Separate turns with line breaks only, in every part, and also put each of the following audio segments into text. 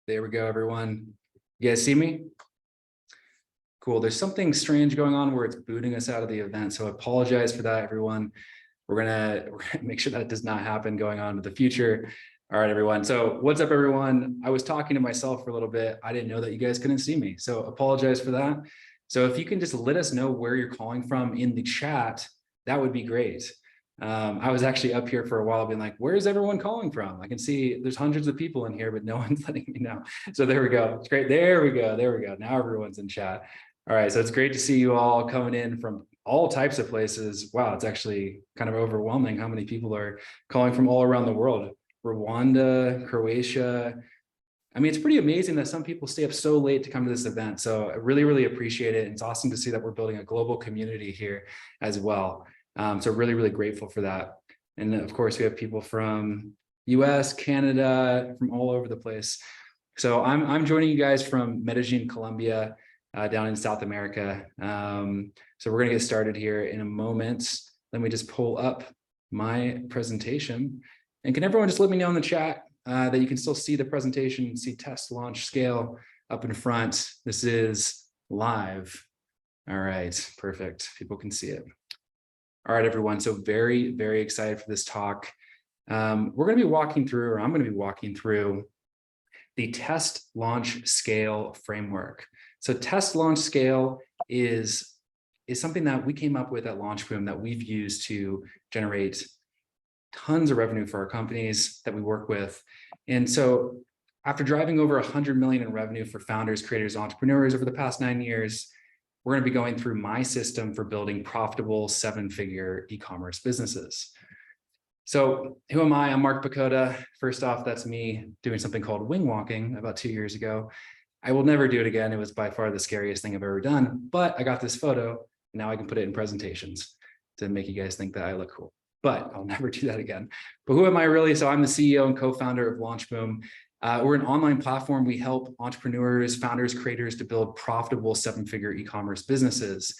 There we go, everyone. You guys see me? Cool. There's something strange going on where it's booting us out of the event. So I apologize for that, everyone. We're gonna make sure that does not happen going on in the future. All right, everyone. So what's up, everyone? I was talking to myself for a little bit. I didn't know that you guys couldn't see me. So apologize for that. So if you can just let us know where you're calling from in the chat, that would be great. I was actually up here for a while being like, where's everyone calling from? I can see there's hundreds of people in here, but no one's letting me know. So there we go. It's great. There we go. There we go. Now everyone's in chat. All right. So it's great to see you all coming in from all types of places. Wow. It's actually kind of overwhelming how many people are calling from all around the world. Rwanda, Croatia. I mean, it's pretty amazing that some people stay up so late to come to this event. So I really, really appreciate it. It's awesome to see that we're building a global community here as well. So really, really grateful for that. And of course, we have people from US, Canada, from all over the place. So I'm joining you guys from Medellin, Colombia, down in South America. So we're gonna get started here in a moment. Let me just pull up my presentation. And can everyone just let me know in the chat that you can still see the presentation, see test, launch, scale up in front. This is live. All right, perfect. People can see it. All right, everyone. So very, very excited for this talk. We're going to be walking through, or I'm going to be walking through the test, launch, scale framework. So test, launch, scale is something that we came up with at LaunchBoom that we've used to generate tons of revenue for our companies that we work with. And so after driving over 100 million in revenue for founders, creators, entrepreneurs over the past 9 years, we're going to be going through my system for building profitable 7-figure e-commerce businesses. So who am I? I'm Mark Pakoda. First off, that's me doing something called wing walking about 2 years ago. I will never do it again. It was by far the scariest thing I've ever done, but I got this photo. And now I can put it in presentations to make you guys think that I look cool, but I'll never do that again. But who am I really? So I'm the CEO and co-founder of LaunchBoom. We're an online platform. We help entrepreneurs, founders, creators to build profitable 7-figure e-commerce businesses.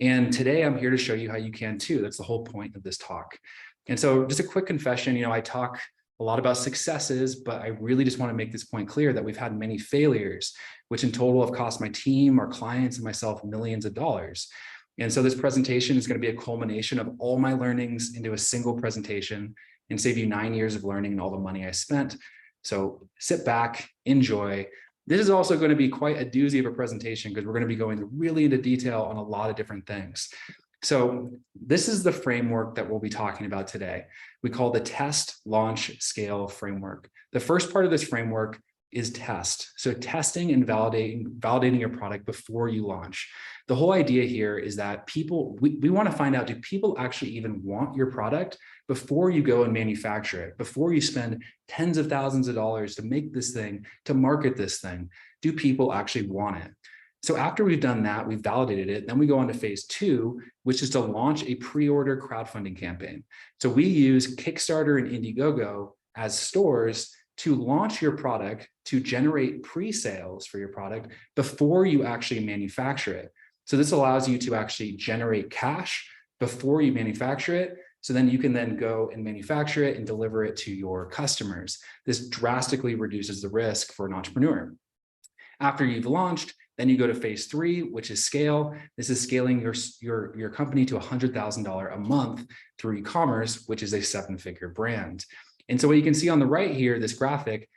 And today I'm here to show you how you can too. That's the whole point of this talk. And so just a quick confession, I talk a lot about successes, but I really just want to make this point clear that we've had many failures, which in total have cost my team, our clients, and myself millions of dollars. And so this presentation is going to be a culmination of all my learnings into a single presentation and save you 9 years of learning and all the money I spent. So sit back, enjoy. This is also going to be quite a doozy of a presentation because we're going to be going really into detail on a lot of different things. So this is the framework that we'll be talking about today. We call the test, launch, scale framework. The first part of this framework is test. So testing and validating your product before you launch. The whole idea here is that we want to find out, do people actually even want your product before you go and manufacture it, before you spend tens of thousands of dollars to make this thing, to market this thing? Do people actually want it? So after we've done that, we've validated it, then we go on to phase 2, which is to launch a pre-order crowdfunding campaign. So we use Kickstarter and Indiegogo as stores to launch your product, to generate pre-sales for your product before you actually manufacture it. So this allows you to actually generate cash before you manufacture it. So then you can then go and manufacture it and deliver it to your customers. This drastically reduces the risk for an entrepreneur. After you've launched, then you go to phase 3, which is scale. This is scaling your company to $100,000 a month through e-commerce, which is a 7-figure brand. And so what you can see on the right here, this graphic,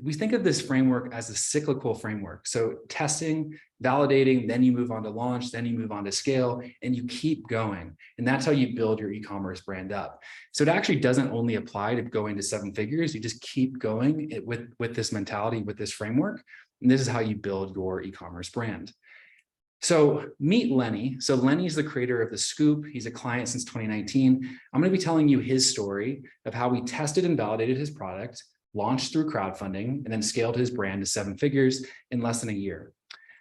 we think of this framework as a cyclical framework. So testing, validating, then you move on to launch, then you move on to scale, and you keep going. And that's how you build your e-commerce brand up. So it actually doesn't only apply to going to 7 figures. You just keep going with this mentality, with this framework. And this is how you build your e-commerce brand. So meet Lenny. So Lenny is the creator of The Scoop. He's a client since 2019. I'm going to be telling you his story of how he tested and validated his product, launched through crowdfunding, and then scaled his brand to 7 figures in less than a year.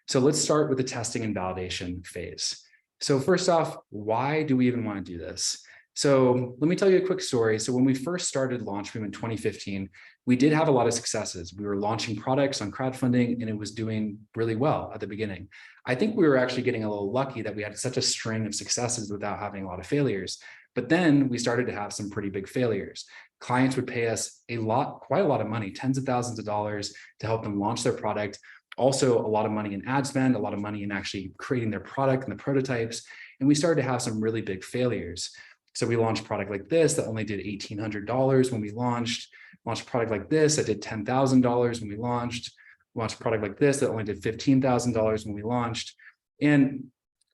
So let's start with the testing and validation phase. So first off, why do we even want to do this? So let me tell you a quick story. So when we first started LaunchBoom in 2015, we did have a lot of successes. We were launching products on crowdfunding and it was doing really well at the beginning. I think we were actually getting a little lucky that we had such a string of successes without having a lot of failures. But then we started to have some pretty big failures. Clients would pay us quite a lot of money, tens of thousands of dollars to help them launch their product. Also a lot of money in ad spend, a lot of money in actually creating their product and the prototypes. And we started to have some really big failures. So we launched a product like this that only did $1,800 when we launched a product like this that did $10,000 when we launched a product like this that only did $15,000 when we launched. And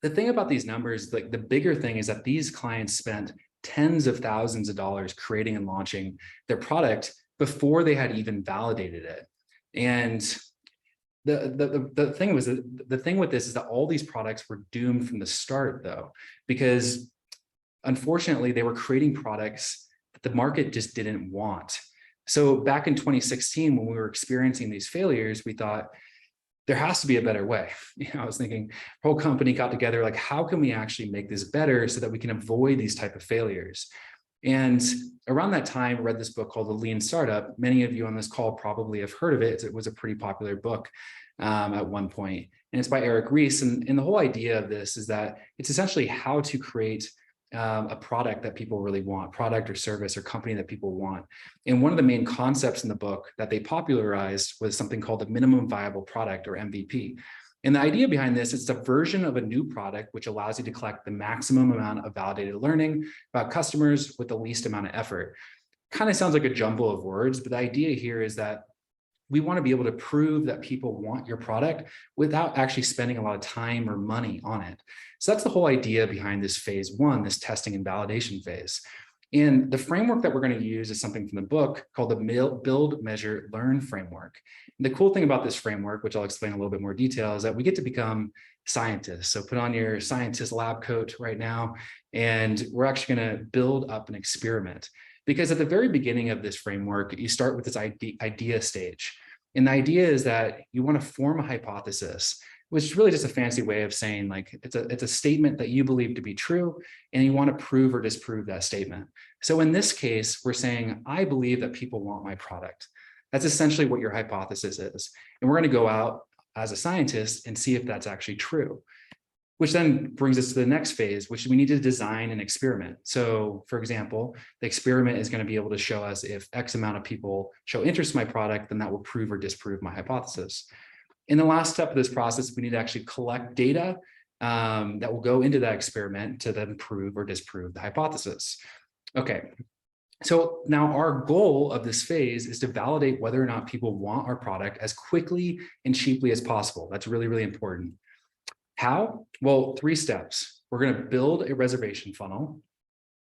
the thing about these numbers, like the bigger thing is that these clients spent tens of thousands of dollars creating and launching their product before they had even validated it. And the thing was, the thing with this is that all these products were doomed from the start though, because unfortunately they were creating products that the market just didn't want. So back in 2016, when we were experiencing these failures, we thought there has to be a better way. I was thinking, the whole company got together, like, how can we actually make this better so that we can avoid these type of failures? And around that time, I read this book called The Lean Startup. Many of you on this call probably have heard of it. It was a pretty popular book at one point, and it's by Eric Ries. And the whole idea of this is that it's essentially how to create a product that people really want, product or service or company that people want. And one of the main concepts in the book that they popularized was something called the minimum viable product, or MVP. And the idea behind this is a version of a new product which allows you to collect the maximum amount of validated learning about customers with the least amount of effort. Kind of sounds like a jumble of words, but the idea here is that we want to be able to prove that people want your product without actually spending a lot of time or money on it. So that's the whole idea behind this phase one, this testing and validation phase. And the framework that we're going to use is something from the book called the Build, Measure, Learn framework. And the cool thing about this framework, which I'll explain in a little bit more detail, is that we get to become scientists. So put on your scientist lab coat right now, and we're actually going to build up an experiment. Because at the very beginning of this framework, you start with this idea stage. And the idea is that you want to form a hypothesis, which is really just a fancy way of saying, like, it's a statement that you believe to be true, and you want to prove or disprove that statement. So in this case, we're saying, I believe that people want my product. That's essentially what your hypothesis is. And we're going to go out as a scientist and see if that's actually true. Which then brings us to the next phase, which we need to design an experiment. So for example, the experiment is going to be able to show us if X amount of people show interest in my product, then that will prove or disprove my hypothesis. In the last step of this process, we need to actually collect data that will go into that experiment to then prove or disprove the hypothesis. Okay, so now our goal of this phase is to validate whether or not people want our product as quickly and cheaply as possible. That's really, really important. How? Well, 3 steps. We're going to build a reservation funnel.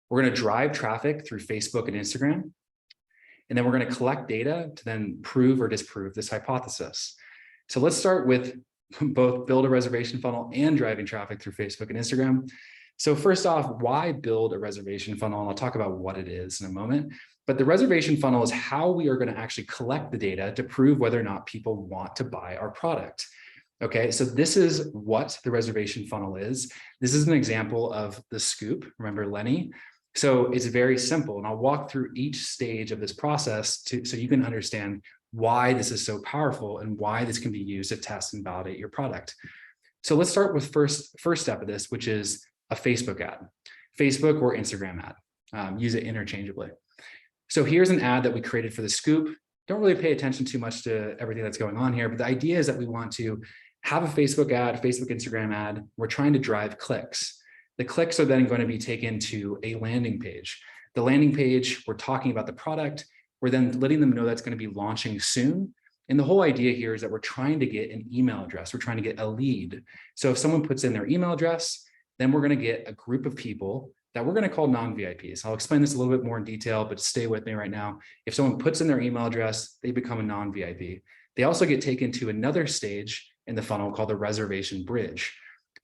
We're going to drive traffic through Facebook and Instagram. And then we're going to collect data to then prove or disprove this hypothesis. So let's start with both build a reservation funnel and driving traffic through Facebook and Instagram. So first off, why build a reservation funnel? And I'll talk about what it is in a moment. But the reservation funnel is how we are going to actually collect the data to prove whether or not people want to buy our product. Okay, so this is what the reservation funnel is. This is an example of the Scoop. Remember Lenny? So it's very simple, and I'll walk through each stage of this process so you can understand why this is so powerful and why this can be used to test and validate your product. So let's start with first step of this, which is a Facebook ad, Facebook or Instagram ad. Use it interchangeably. So here's an ad that we created for the Scoop. Don't really pay attention too much to everything that's going on here, but the idea is that we want to have a Facebook ad, Facebook, Instagram ad. We're trying to drive clicks. The clicks are then going to be taken to a landing page. The landing page, we're talking about the product. We're then letting them know that's going to be launching soon. And the whole idea here is that we're trying to get an email address. We're trying to get a lead. So if someone puts in their email address, then we're going to get a group of people that we're going to call non-VIPs. I'll explain this a little bit more in detail, but stay with me right now. If someone puts in their email address, they become a non-VIP. They also get taken to another stage in the funnel called the reservation bridge.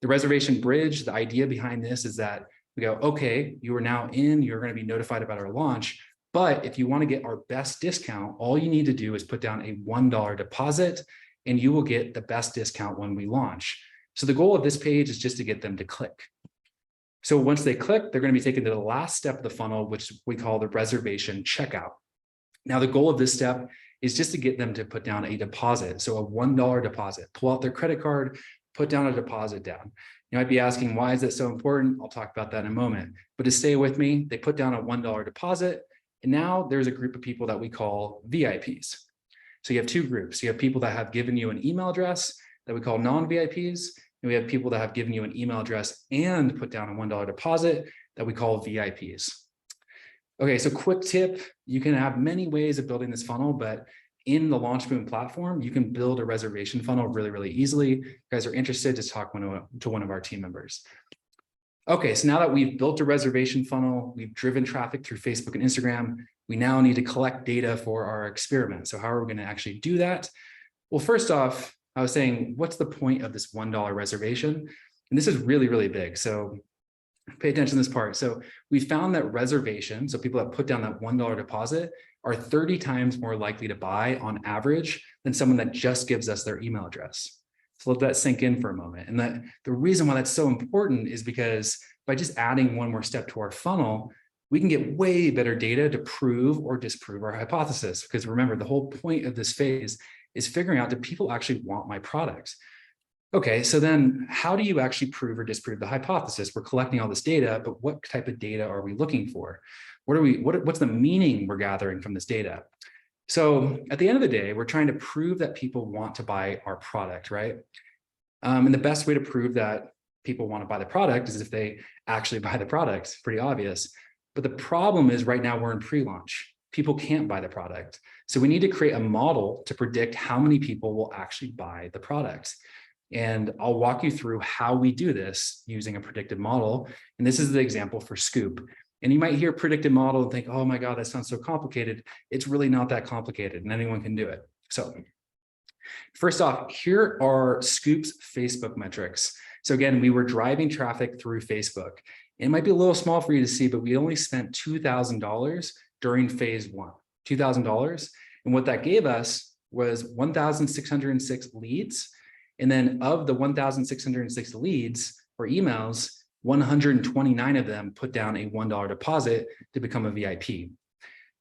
The reservation bridge, the idea behind this is that we go, okay, you are now in, you're going to be notified about our launch. But if you want to get our best discount, all you need to do is put down a $1 deposit and you will get the best discount when we launch. So the goal of this page is just to get them to click. So once they click, they're going to be taken to the last step of the funnel, which we call the reservation checkout. Now, the goal of this step is just to get them to put down a deposit. So a $1 deposit, pull out their credit card, put down a deposit down. You might be asking, why is that so important? I'll talk about that in a moment. But to stay with me, they put down a $1 deposit. And now there's a group of people that we call VIPs. So you have two groups. You have people that have given you an email address that we call non-VIPs. And we have people that have given you an email address and put down a $1 deposit that we call VIPs. Okay, so quick tip, you can have many ways of building this funnel, but in the LaunchBoom platform, you can build a reservation funnel really, really easily. If you guys are interested, just talk to one of our team members. Okay, so now that we've built a reservation funnel, we've driven traffic through Facebook and Instagram, we now need to collect data for our experiment. So how are we going to actually do that? Well, first off, I was saying, what's the point of this $1 reservation? And this is really, really big. So pay attention to this part. So we found that reservations, so people that put down that $1 deposit, are 30 times more likely to buy on average than someone that just gives us their email address. So let that sink in for a moment. And that the reason why that's so important is because by just adding one more step to our funnel, we can get way better data to prove or disprove our hypothesis. Because remember, the whole point of this phase is figuring out, do people actually want my product? Okay, so then how do you actually prove or disprove the hypothesis? We're collecting all this data, but what type of data are we looking for? What's the meaning we're gathering from this data? So at the end of the day, we're trying to prove that people want to buy our product, right? And the best way to prove that people want to buy the product is if they actually buy the product. It's pretty obvious. But the problem is right now we're in pre-launch. People can't buy the product. So we need to create a model to predict how many people will actually buy the product. And I'll walk you through how we do this using a predictive model. And this is the example for Scoop. And you might hear predictive model and think, oh my God, that sounds so complicated. It's really not that complicated and anyone can do it. So first off, here are Scoop's Facebook metrics. So again, we were driving traffic through Facebook. It might be a little small for you to see, but we only spent $2,000 during phase one, $2,000. And what that gave us was 1,606 leads. And then of the 1,606 leads or emails, 129 of them put down a $1 deposit to become a VIP.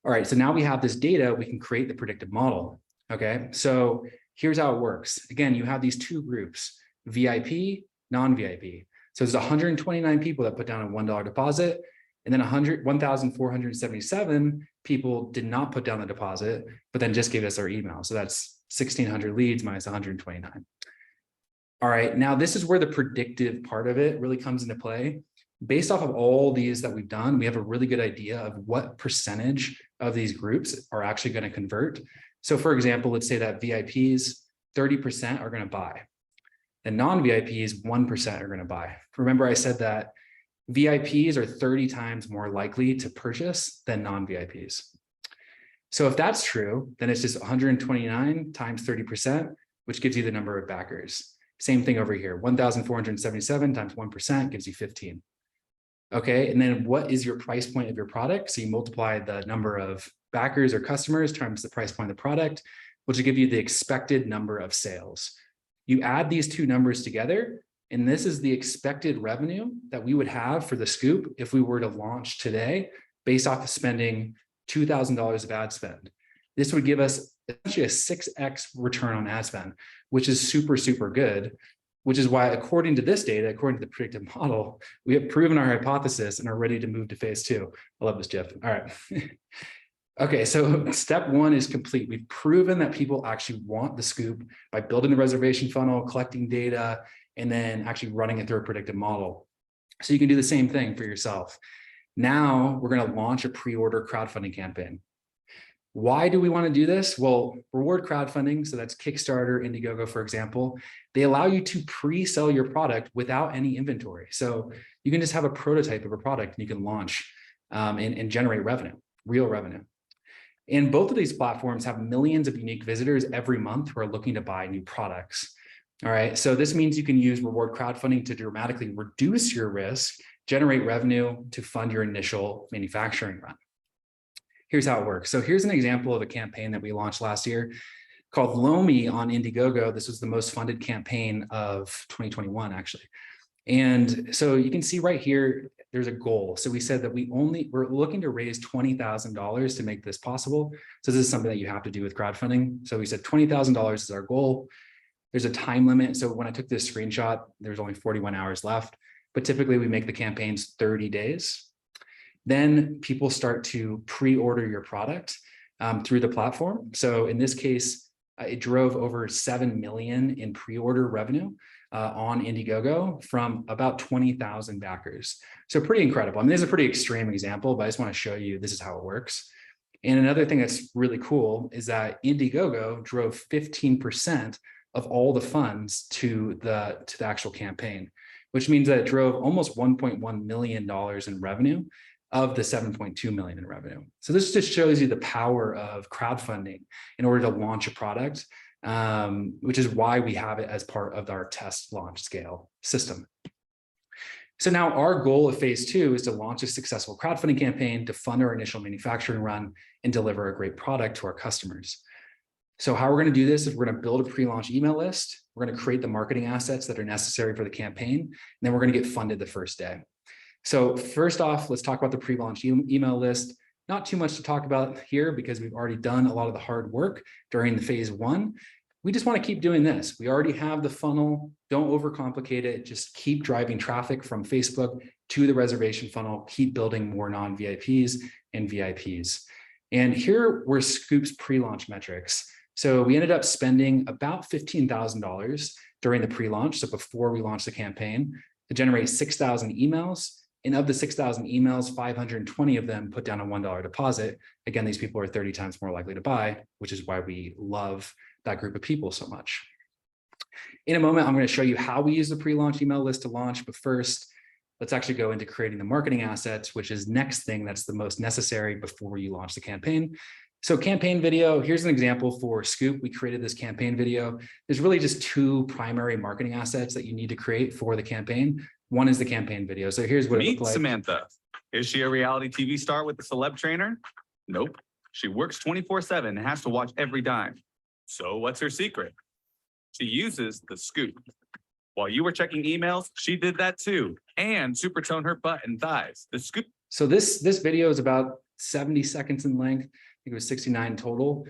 All right, so now we have this data, we can create the predictive model. Okay, so here's how it works. Again, you have these two groups, VIP, non-VIP. So there's 129 people that put down a $1 deposit, and then 1,477 people did not put down the deposit, but then just gave us their email. So that's 1,600 leads minus 129. All right, now this is where the predictive part of it really comes into play. Based off of all these that we've done, we have a really good idea of what percentage of these groups are actually going to convert. So for example, let's say that VIPs, 30% are going to buy. And non-VIPs, 1% are going to buy. Remember, I said that VIPs are 30 times more likely to purchase than non-VIPs. So if that's true, then it's just 129 times 30%, which gives you the number of backers. Same thing over here, 1,477 times 1% gives you 15. Okay, and then what is your price point of your product? So you multiply the number of backers or customers times the price point of the product, which will give you the expected number of sales. You add these two numbers together, and this is the expected revenue that we would have for the Scoop if we were to launch today based off of spending $2,000 of ad spend. This would give us essentially a 6x return on ad spend, which is super, super good, which is why, according to this data, according to the predictive model, we have proven our hypothesis and are ready to move to phase two. I love this, Jeff. All right. Okay, so step one is complete. We've proven that people actually want the Scoop by building the reservation funnel, collecting data, and then actually running it through a predictive model. So you can do the same thing for yourself. Now we're going to launch a pre-order crowdfunding campaign. Why do we want to do this? Well, reward crowdfunding, so that's Kickstarter, Indiegogo, for example, they allow you to pre-sell your product without any inventory. So you can just have a prototype of a product and you can launch and generate revenue, real revenue. And both of these platforms have millions of unique visitors every month who are looking to buy new products. All right, so this means you can use reward crowdfunding to dramatically reduce your risk, generate revenue to fund your initial manufacturing run. Here's how it works. So here's an example of a campaign that we launched last year called Lomi on Indiegogo. This was the most funded campaign of 2021, actually. And so you can see right here, there's a goal. So we said that we're looking to raise $20,000 to make this possible. So this is something that you have to do with crowdfunding. So we said $20,000 is our goal. There's a time limit. So when I took this screenshot, there's only 41 hours left, but typically we make the campaigns 30 days. Then people start to pre-order your product through the platform. So in this case, it drove over 7 million in pre-order revenue on Indiegogo from about 20,000 backers. So pretty incredible. I mean, this is a pretty extreme example, but I just want to show you this is how it works. And another thing that's really cool is that Indiegogo drove 15% of all the funds to the actual campaign, which means that it drove almost $1.1 million in revenue of the 7.2 million in revenue. So this just shows you the power of crowdfunding in order to launch a product, which is why we have it as part of our test launch scale system. So now our goal of phase 2 is to launch a successful crowdfunding campaign to fund our initial manufacturing run and deliver a great product to our customers. So how we're going to do this is we're going to build a pre-launch email list. We're going to create the marketing assets that are necessary for the campaign, and then we're going to get funded the first day. So first off, let's talk about the pre-launch email list. Not too much to talk about here because we've already done a lot of the hard work during the phase 1. We just want to keep doing this. We already have the funnel. Don't overcomplicate it. Just keep driving traffic from Facebook to the reservation funnel. Keep building more non-VIPs and VIPs. And here were Scoop's pre-launch metrics. So we ended up spending about $15,000 during the pre-launch, so before we launched the campaign, to generate 6,000 emails. And of the 6,000 emails, 520 of them put down a $1 deposit. Again, these people are 30 times more likely to buy, which is why we love that group of people so much. In a moment, I'm going to show you how we use the pre-launch email list to launch. But first, let's actually go into creating the marketing assets, which is next thing that's the most necessary before you launch the campaign. So campaign video, here's an example for Scoop. We created this campaign video. There's really just 2 primary marketing assets that you need to create for the campaign. One is the campaign video. So here's what it looked like.
Meet Samantha. Is she a reality TV star with a celeb trainer? Nope. She works 24/7 and has to watch every dime. So what's her secret? She uses the Scoop. While you were checking emails, she did that too, and supertone her butt and thighs. The Scoop.
So this video is about 70 seconds in length. I think it was 69 total.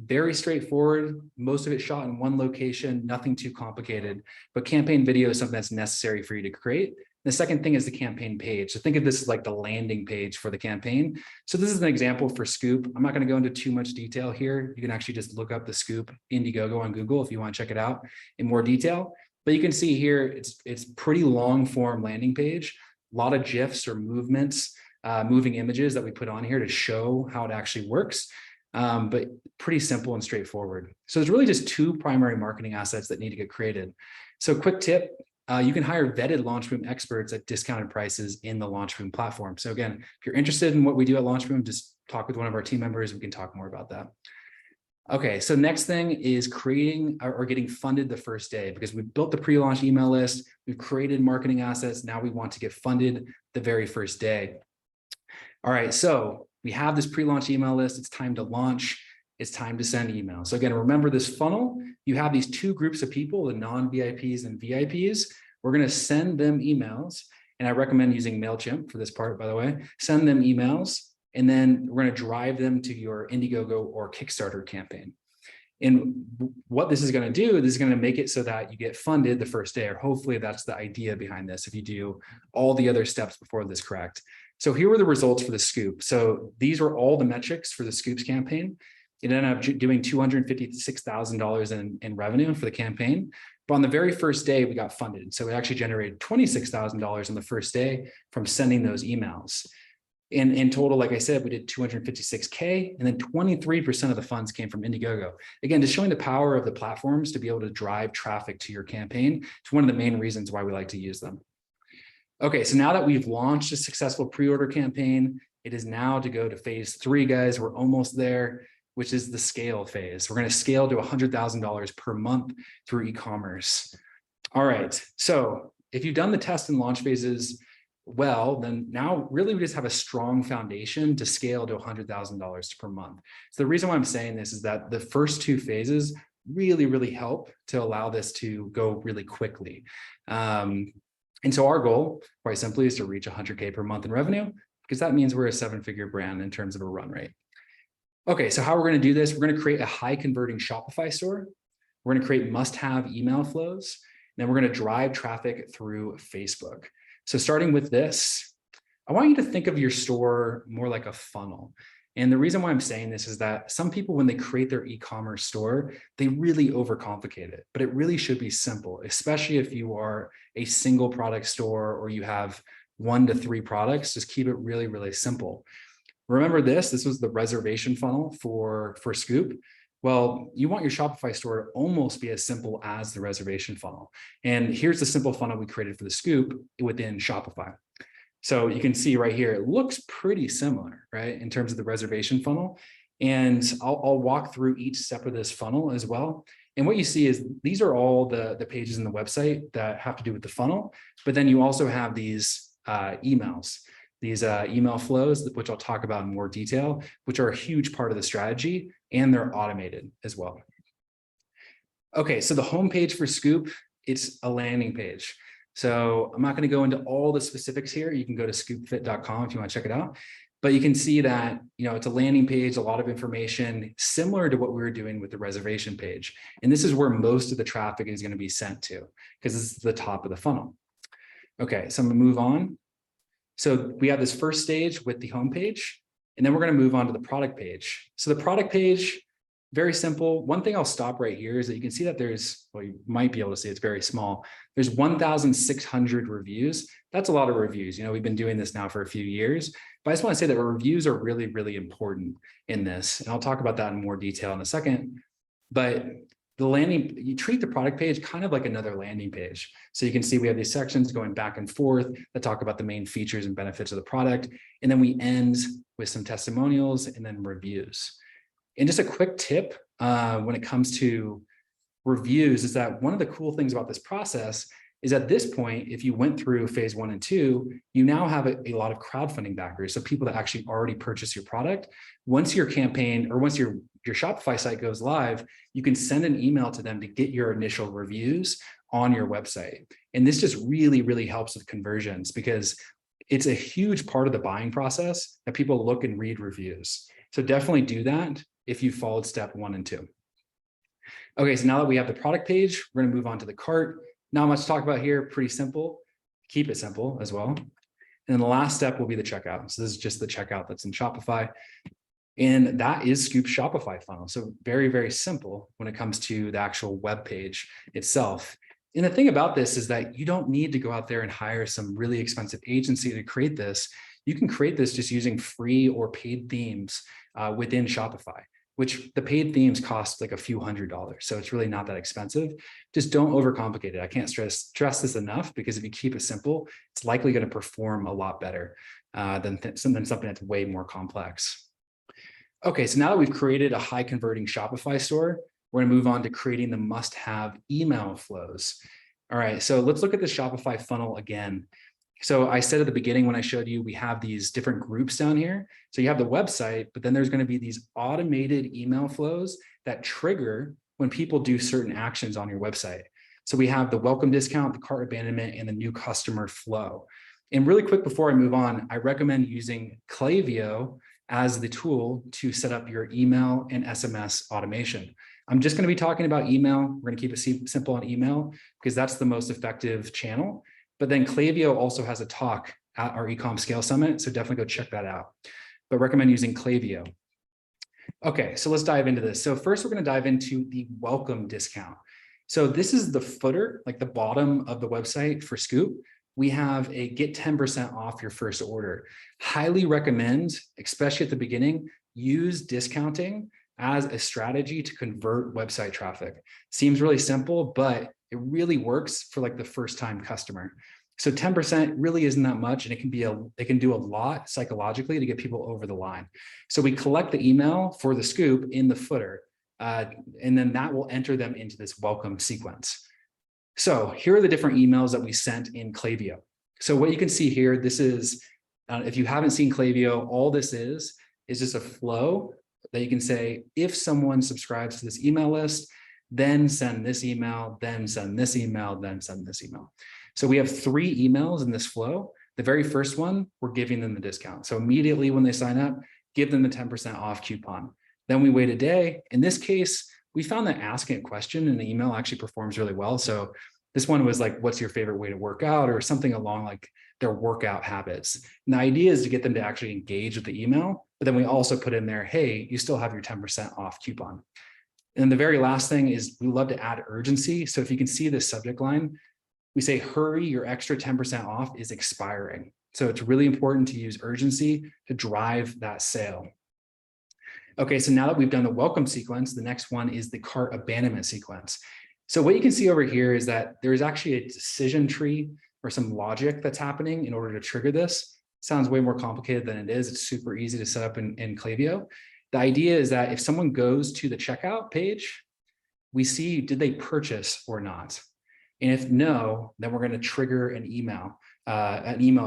Very straightforward. Most of it shot in one location, nothing too complicated, but campaign video is something that's necessary for you to create. The second thing is the campaign page. So think of this as like the landing page for the campaign. So this is an example for Scoop. I'm not going to go into too much detail here. You can actually just look up the Scoop Indiegogo on Google if you want to check it out in more detail. But you can see here, it's pretty long form landing page, a lot of GIFs or movements, moving images that we put on here to show how it actually works. But pretty simple and straightforward. So there's really just 2 primary marketing assets that need to get created. So quick tip, you can hire vetted LaunchBoom experts at discounted prices in the LaunchBoom platform. So again, if you're interested in what we do at LaunchBoom, just talk with one of our team members. We can talk more about that. Okay, so next thing is creating or getting funded the first day, because we built the pre-launch email list, we've created marketing assets. Now we want to get funded the very first day. All right, so we have this pre-launch email list. It's time to launch. It's time to send emails. So again, remember this funnel. You have these 2 groups of people, the non-VIPs and VIPs. We're going to send them emails. And I recommend using MailChimp for this part, by the way. Send them emails, and then we're going to drive them to your Indiegogo or Kickstarter campaign. And what this is going to do, this is going to make it so that you get funded the first day, or hopefully that's the idea behind this, if you do all the other steps before this correct. So here were the results for the Scoop. So these were all the metrics for the Scoops campaign. It ended up doing $256,000 in revenue for the campaign. But on the very first day, we got funded. So we actually generated $26,000 on the first day from sending those emails. In total, like I said, we did 256K, and then 23% of the funds came from Indiegogo. Again, just showing the power of the platforms to be able to drive traffic to your campaign. It's one of the main reasons why we like to use them. Okay, so now that we've launched a successful pre-order campaign, it is now to go to phase 3, guys. We're almost there, which is the scale phase. We're going to scale to $100,000 per month through e-commerce. All right, so if you've done the test and launch phases well, then now really we just have a strong foundation to scale to $100,000 per month. So the reason why I'm saying this is that the first 2 phases really help to allow this to go really quickly. And so our goal, quite simply, is to reach 100K per month in revenue, because that means we're a 7-figure brand in terms of a run rate. Okay, so how we're going to do this, we're going to create a high converting Shopify store. We're going to create must-have email flows. And then we're going to drive traffic through Facebook. So starting with this, I want you to think of your store more like a funnel. And the reason why I'm saying this is that some people, when they create their e-commerce store, they really overcomplicate it, but it really should be simple, especially if you are a single product store or you have 1 to 3 products. Just keep it really, really simple. Remember this was the reservation funnel for Scoop. Well, you want your Shopify store to almost be as simple as the reservation funnel. And here's the simple funnel we created for the Scoop within Shopify. So you can see right here, it looks pretty similar, right, in terms of the reservation funnel. And I'll walk through each step of this funnel as well. And what you see is these are all the pages in the website that have to do with the funnel. But then you also have these emails, these email flows, which I'll talk about in more detail, which are a huge part of the strategy, and they're automated as well. Okay, so the homepage for Scoop, it's a landing page. So I'm not going to go into all the specifics here. You can go to scoopfit.com if you want to check it out. But you can see that, it's a landing page, a lot of information similar to what we were doing with the reservation page. And this is where most of the traffic is going to be sent to, because this is the top of the funnel. Okay, so I'm going to move on. So we have this first stage with the homepage, and then we're going to move on to the product page. So the product page, very simple. One thing I'll stop right here is that you can see that there's, well, you might be able to see it's very small. There's 1,600 reviews. That's a lot of reviews. We've been doing this now for a few years, but I just want to say that reviews are really, really important in this. And I'll talk about that in more detail in a second. But you treat the product page kind of like another landing page. So you can see we have these sections going back and forth that talk about the main features and benefits of the product. And then we end with some testimonials and then reviews. And just a quick tip when it comes to reviews is that one of the cool things about this process is at this point, if you went through phase 1 and 2, you now have a lot of crowdfunding backers. So people that actually already purchase your product. Once your campaign or once your Shopify site goes live, you can send an email to them to get your initial reviews on your website. And this just really, really helps with conversions because it's a huge part of the buying process that people look and read reviews. So definitely do that if you followed step 1 and 2. Okay, so now that we have the product page, we're going to move on to the cart. Not much to talk about here, pretty simple. Keep it simple as well. And then the last step will be the checkout. So this is just the checkout that's in Shopify. And that is Scoop's Shopify funnel. So very, very simple when it comes to the actual web page itself. And the thing about this is that you don't need to go out there and hire some really expensive agency to create this. You can create this just using free or paid themes within Shopify, which the paid themes cost like a few $100s. So it's really not that expensive. Just don't overcomplicate it. I can't stress this enough because if you keep it simple, it's likely going to perform a lot better than something that's way more complex. Okay, so now that we've created a high converting Shopify store, we're going to move on to creating the must-have email flows. All right, so let's look at the Shopify funnel again. So I said at the beginning when I showed you, we have these different groups down here. So you have the website, but then there's going to be these automated email flows that trigger when people do certain actions on your website. So we have the welcome discount, the cart abandonment, and the new customer flow. And really quick before I move on, I recommend using Klaviyo as the tool to set up your email and SMS automation. I'm just going to be talking about email. We're going to keep it simple on email because that's the most effective channel. But then Klaviyo also has a talk at our Ecom Scale Summit, so definitely go check that out. But recommend using Klaviyo. Okay, so let's dive into this. So first, we're going to dive into the welcome discount. So this is the footer, like the bottom of the website for Scoop. We have a get 10% off your first order. Highly recommend, especially at the beginning, use discounting as a strategy to convert website traffic. Seems really simple, but it really works for like the first time customer. So 10% really isn't that much, and it can do a lot psychologically to get people over the line. So we collect the email for the Scoop in the footer, and then that will enter them into this welcome sequence. So here are the different emails that we sent in Klaviyo. So what you can see here, this is, if you haven't seen Klaviyo, all this is just a flow that you can say, if someone subscribes to this email list, then send this email, then send this email, then send this email. So we have 3 emails in this flow. The very first one, we're giving them the discount. So immediately when they sign up, give them the 10% off coupon. Then we wait a day. In this case, we found that asking a question in the email actually performs really well. So this one was like, what's your favorite way to work out, or something along like their workout habits. And the idea is to get them to actually engage with the email, but then we also put in there, hey, you still have your 10% off coupon. And the very last thing is we love to add urgency. So if you can see this subject line, we say, hurry, your extra 10% off is expiring. So it's really important to use urgency to drive that sale. Okay, so now that we've done the welcome sequence, the next one is the cart abandonment sequence. So what you can see over here is that there is actually a decision tree or some logic that's happening in order to trigger this. Sounds way more complicated than it is. It's super easy to set up in Klaviyo. The idea is that if someone goes to the checkout page, we see, did they purchase or not? And if no, then we're going to trigger an email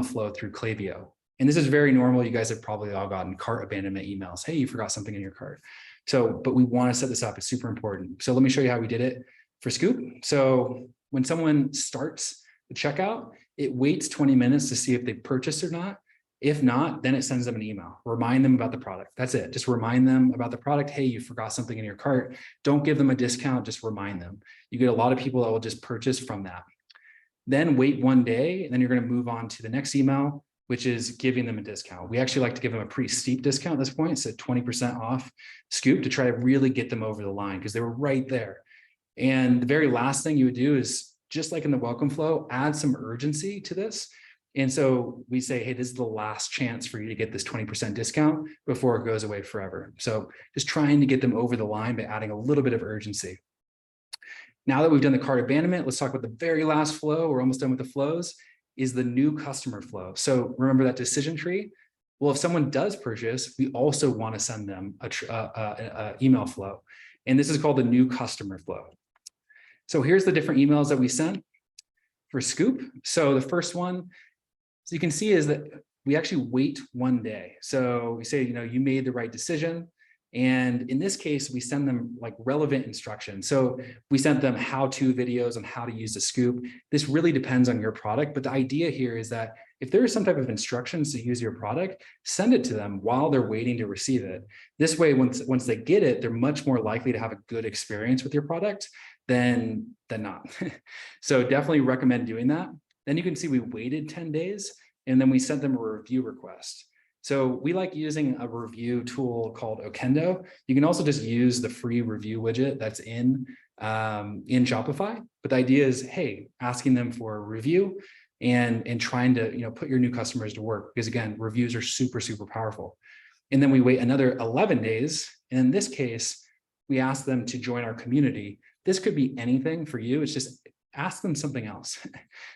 flow through Klaviyo. And this is very normal. You guys have probably all gotten cart abandonment emails. Hey, you forgot something in your cart. So, but we want to set this up. It's super important. So let me show you how we did it for Scoop. So when someone starts the checkout, it waits 20 minutes to see if they purchased or not. If not, then it sends them an email, remind them about the product. That's it. Just remind them about the product. Hey, you forgot something in your cart. Don't give them a discount, just remind them. You get a lot of people that will just purchase from that. Then wait one day, and then you're going to move on to the next email, which is giving them a discount. We actually like to give them a pretty steep discount at this point. So 20% off Scoop to try to really get them over the line because they were right there. And the very last thing you would do is, just like in the welcome flow, add some urgency to this. And so we say, hey, this is the last chance for you to get this 20% discount before it goes away forever. So just trying to get them over the line by adding a little bit of urgency. Now that we've done the cart abandonment, let's talk about the very last flow. We're almost done with the flows, is the new customer flow. So remember that decision tree? Well, if someone does purchase, we also want to send them a email flow. And this is called the new customer flow. So here's the different emails that we sent for Scoop. So the first one, so you can see, is that we actually wait one day. So we say, you made the right decision. And in this case, we send them like relevant instructions. So we sent them how-to videos on how to use the Scoop. This really depends on your product. But the idea here is that if there is some type of instructions to use your product, send it to them while they're waiting to receive it. This way, once they get it, they're much more likely to have a good experience with your product than not. So definitely recommend doing that. Then you can see we waited 10 days and then we sent them a review request. So we like using a review tool called Okendo. You can also just use the free review widget that's in Shopify. But the idea is, hey, asking them for a review and trying to put your new customers to work, because again, reviews are super, super powerful. And then we wait another 11 days. And in this case, we ask them to join our community. This could be anything for you. It's just ask them something else.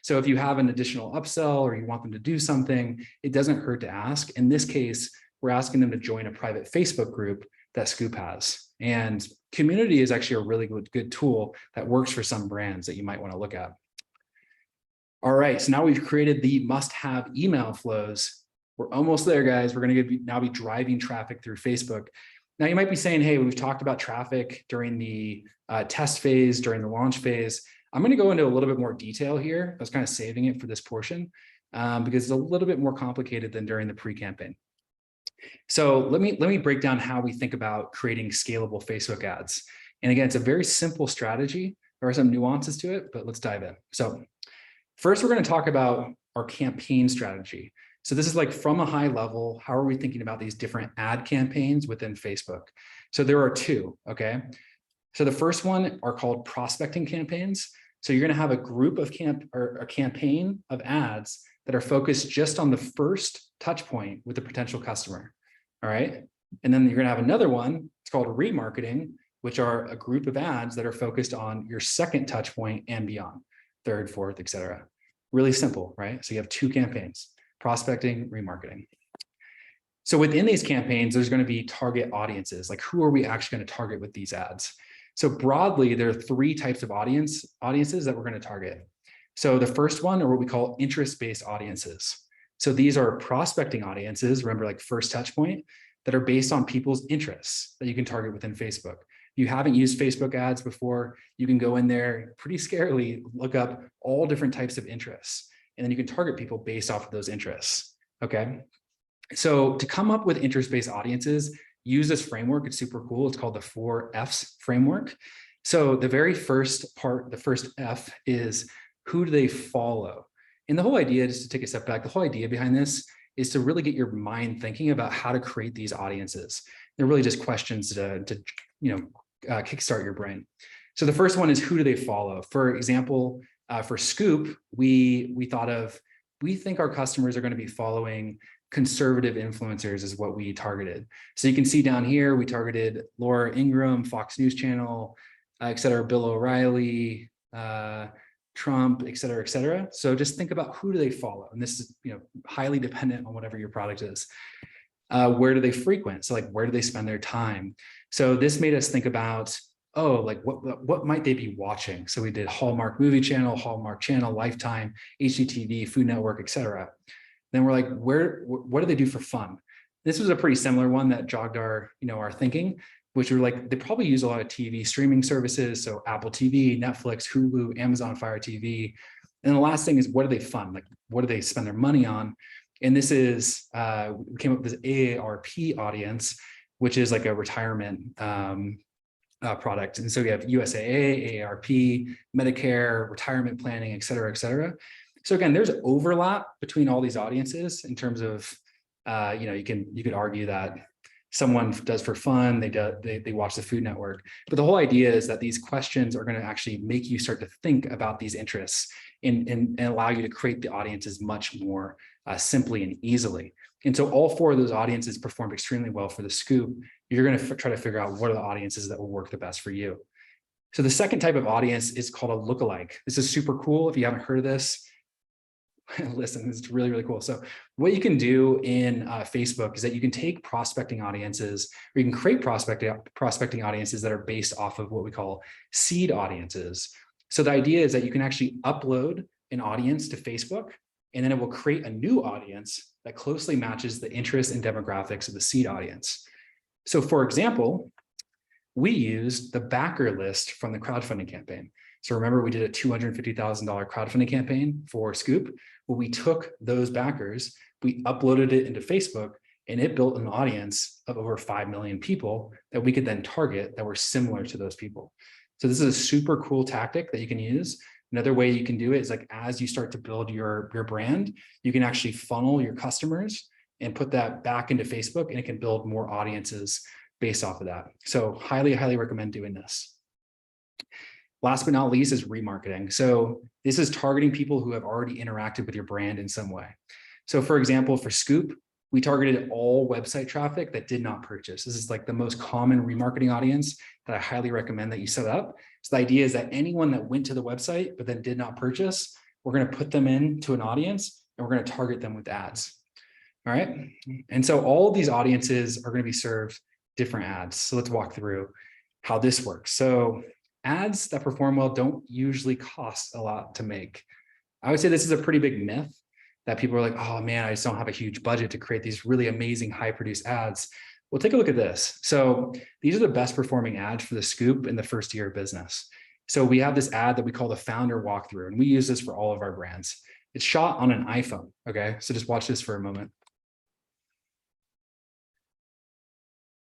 So if you have an additional upsell or you want them to do something, it doesn't hurt to ask. In this case, we're asking them to join a private Facebook group that Scoop has. And community is actually a really good tool that works for some brands that you might want to look at. All right, so now we've created the must-have email flows. We're almost there, guys. We're going to now be driving traffic through Facebook. Now you might be saying, hey, we've talked about traffic during the test phase, during the launch phase. I'm going to go into a little bit more detail here. I was kind of saving it for this portion because it's a little bit more complicated than during the pre-campaign. So let me break down how we think about creating scalable Facebook ads. And again, it's a very simple strategy. There are some nuances to it, but let's dive in. So first, we're going to talk about our campaign strategy. So this is like from a high level, how are we thinking about these different ad campaigns within Facebook? So there are two, okay? So the first one are called prospecting campaigns. So you're going to have a group of a campaign of ads that are focused just on the first touch point with a potential customer. All right. And then you're going to have another one. It's called remarketing, which are a group of ads that are focused on your second touch point and beyond, third, fourth, etc. Really simple, right? So you have two campaigns, prospecting, remarketing. So within these campaigns, there's going to be target audiences. Like, who are we actually going to target with these ads? So broadly, there are three types of audiences that we're going to target. So the first one are what we call interest-based audiences. So these are prospecting audiences, remember, like first touch point, that are based on people's interests that you can target within Facebook. If you haven't used Facebook ads before, you can go in there pretty scarily, look up all different types of interests, and then you can target people based off of those interests, okay? So to come up with interest-based audiences, use this framework. It's super cool. It's called the 4Fs framework. So the very first part, the first F is who do they follow? And the whole idea, just to take a step back, the whole idea behind this is to really get your mind thinking about how to create these audiences. They're really just questions to kickstart your brain. So the first one is who do they follow? For example, for Scoop, we think our customers are going to be following conservative influencers is what we targeted. So you can see down here, we targeted Laura Ingraham, Fox News Channel, et cetera, Bill O'Reilly, Trump, et cetera, et cetera. So just think about who do they follow? And this is highly dependent on whatever your product is. Where do they frequent? So like, where do they spend their time? So this made us think about, oh, like what might they be watching? So we did Hallmark Movie Channel, Hallmark Channel, Lifetime, HGTV, Food Network, et cetera. Then we're like, what do they do for fun? This was a pretty similar one that jogged our thinking, which were like, they probably use a lot of TV streaming services. So Apple TV, Netflix, Hulu, Amazon Fire TV. And the last thing is, what are they fun? Like, what do they spend their money on? And this is, we came up with this AARP audience, which is like a retirement product. And so we have USAA, AARP, Medicare, retirement planning, et cetera, et cetera. So again, there's overlap between all these audiences in terms of, you could argue that someone does for fun, they watch the Food Network. But the whole idea is that these questions are going to actually make you start to think about these interests and allow you to create the audiences much more simply and easily. And so all four of those audiences performed extremely well for the Scoop. You're going to try to figure out what are the audiences that will work the best for you. So the second type of audience is called a lookalike. This is super cool. If you haven't heard of this, listen, it's really, really cool. So what you can do in Facebook is that you can take prospecting audiences, or you can create prospecting audiences that are based off of what we call seed audiences. So the idea is that you can actually upload an audience to Facebook, and then it will create a new audience that closely matches the interests and demographics of the seed audience. So for example, we used the backer list from the crowdfunding campaign. So remember, we did a $250,000 crowdfunding campaign for Scoop. Well, we took those backers, we uploaded it into Facebook, and it built an audience of over 5 million people that we could then target that were similar to those people. So this is a super cool tactic that you can use. Another way you can do it is like, as you start to build your brand, you can actually funnel your customers and put that back into Facebook, and it can build more audiences based off of that. So highly, highly recommend doing this. Last but not least is remarketing. So this is targeting people who have already interacted with your brand in some way. So for example, for Scoop, we targeted all website traffic that did not purchase. This is like the most common remarketing audience that I highly recommend that you set up. So the idea is that anyone that went to the website but then did not purchase, we're going to put them into an audience and we're going to target them with ads. All right. And so all of these audiences are going to be served different ads. So let's walk through how this works. So ads that perform well don't usually cost a lot to make. I would say this is a pretty big myth that people are like, oh man, I just don't have a huge budget to create these really amazing high produced ads. Well, take a look at this. So these are the best performing ads for the Scoop in the first year of business. So we have this ad that we call the founder walkthrough, and we use this for all of our brands. It's shot on an iPhone. Okay, so just watch this for a moment.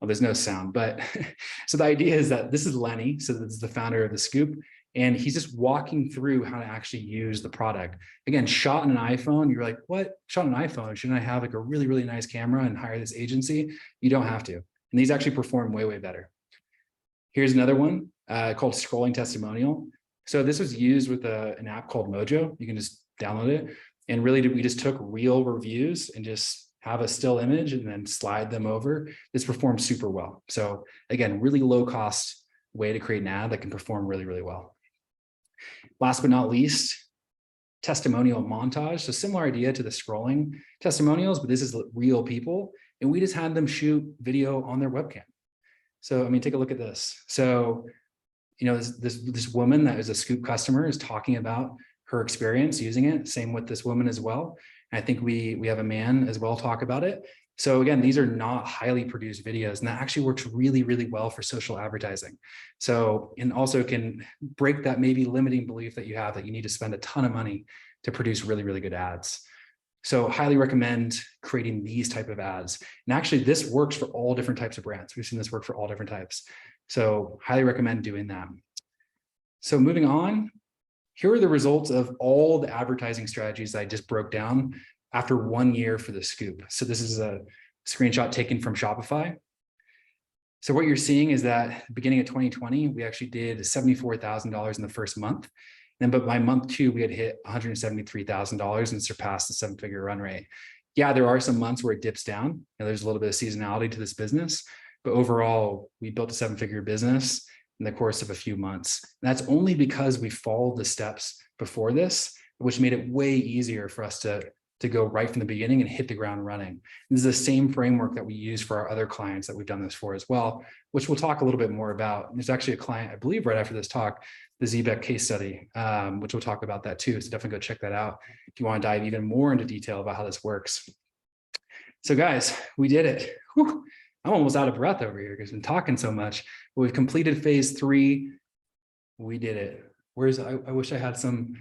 Well, there's no sound, but so the idea is that this is Lenny. So this is the founder of the Scoop, and he's just walking through how to actually use the product. Again, shot on an iPhone. You're like, what? Shot on an iPhone? Shouldn't I have like a really, really nice camera and hire this agency? You don't have to. And these actually perform way, way better. Here's another one called Scrolling Testimonial. So this was used with an app called Mojo. You can just download it. And really, we just took real reviews and just have a still image and then slide them over. This performs super well. So again, really low cost way to create an ad that can perform really, really well. Last but not least, testimonial montage. So similar idea to the scrolling testimonials, but this is real people. And we just had them shoot video on their webcam. So, I mean, take a look at this. So, you know, this woman that is a Scoop customer is talking about her experience using it. Same with this woman as well. I think we have a man as well talk about it. So again, these are not highly produced videos, and that actually works really, really well for social advertising. So, and also can break that maybe limiting belief that you have that you need to spend a ton of money to produce really, really good ads. So highly recommend creating these type of ads. And actually this works for all different types of brands. We've seen this work for all different types. So highly recommend doing that. So moving on, here are the results of all the advertising strategies I just broke down after 1 year for the Scoop. So this is a screenshot taken from Shopify. So what you're seeing is that at the beginning of 2020, we actually did $74,000 in the first month. But by month 2, we had hit $173,000 and surpassed the 7-figure run rate. Yeah, there are some months where it dips down. There's a little bit of seasonality to this business, but overall, we built a 7-figure business in the course of a few months. And that's only because we followed the steps before this, which made it way easier for us to go right from the beginning and hit the ground running. This is the same framework that we use for our other clients that we've done this for as well, which we'll talk a little bit more about. There's actually a client, I believe right after this talk, the Zbeck case study, which we'll talk about that too. So definitely go check that out if you want to dive even more into detail about how this works. So guys, we did it. Whew. I'm almost out of breath over here because I've been talking so much. We've completed phase 3. We did it. I wish I had some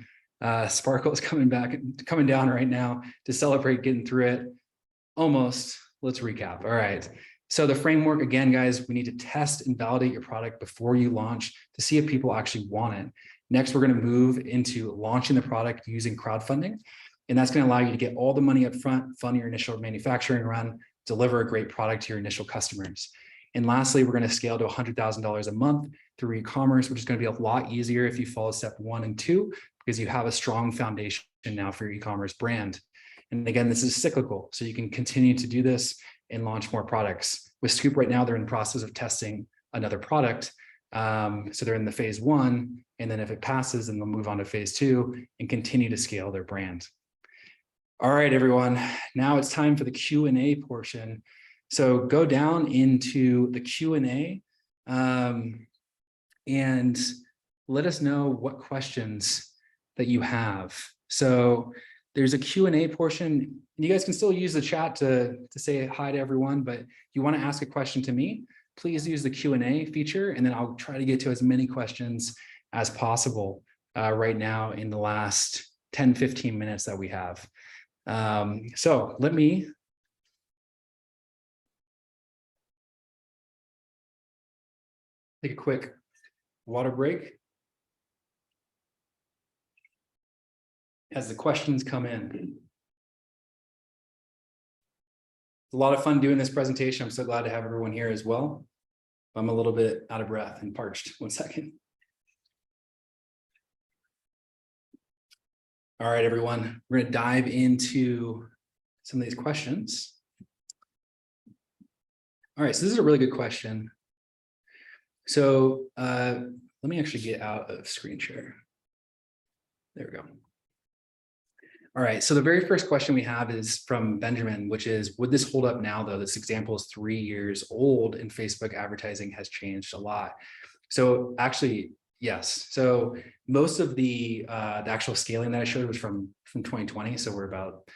sparkles coming down right now to celebrate getting through it. Almost. Let's recap. All right. So the framework, again, guys, we need to test and validate your product before you launch to see if people actually want it. Next, we're going to move into launching the product using crowdfunding. And that's going to allow you to get all the money up front, fund your initial manufacturing run, deliver a great product to your initial customers. And lastly, we're going to scale to $100,000 a month through e-commerce, which is going to be a lot easier if you follow step 1 and 2, because you have a strong foundation now for your e-commerce brand. And again, this is cyclical, so you can continue to do this and launch more products. With Scoop right now, they're in the process of testing another product. So they're in the phase 1, and then if it passes, then they'll move on to phase 2 and continue to scale their brand. All right, everyone, now it's time for the Q&A portion. So go down into the Q&A and let us know what questions that you have. So there's a Q&A portion. You guys can still use the chat to say hi to everyone, but if you want to ask a question to me, please use the Q&A feature, and then I'll try to get to as many questions as possible right now in the last 10-15 minutes that we have. So let me take a quick water break as the questions come in. It's a lot of fun doing this presentation. I'm so glad to have everyone here as well. I'm a little bit out of breath and parched. 1 second. All right, everyone, we're going to dive into some of these questions. All right, so this is a really good question. So let me actually get out of screen share. There we go. All right, so the very first question we have is from Benjamin, which is, would this hold up now, though? This example is 3 years old and Facebook advertising has changed a lot. So actually, yes. So most of the actual scaling that I showed was from 2020. So we're about,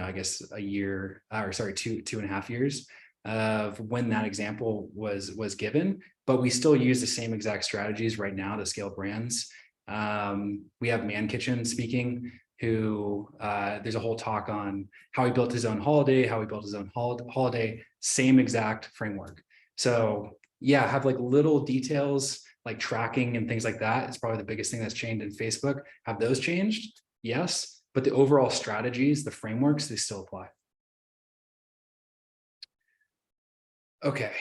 I guess a year, or sorry, two and a half years of when that example was given, but we still use the same exact strategies right now to scale brands. We have Man Kitchen speaking, who there's a whole talk on how he built his own holiday, same exact framework. So yeah, have like little details like tracking and things like that. It's probably the biggest thing that's changed in Facebook. Have those changed? Yes, but the overall strategies, the frameworks, they still apply. Okay.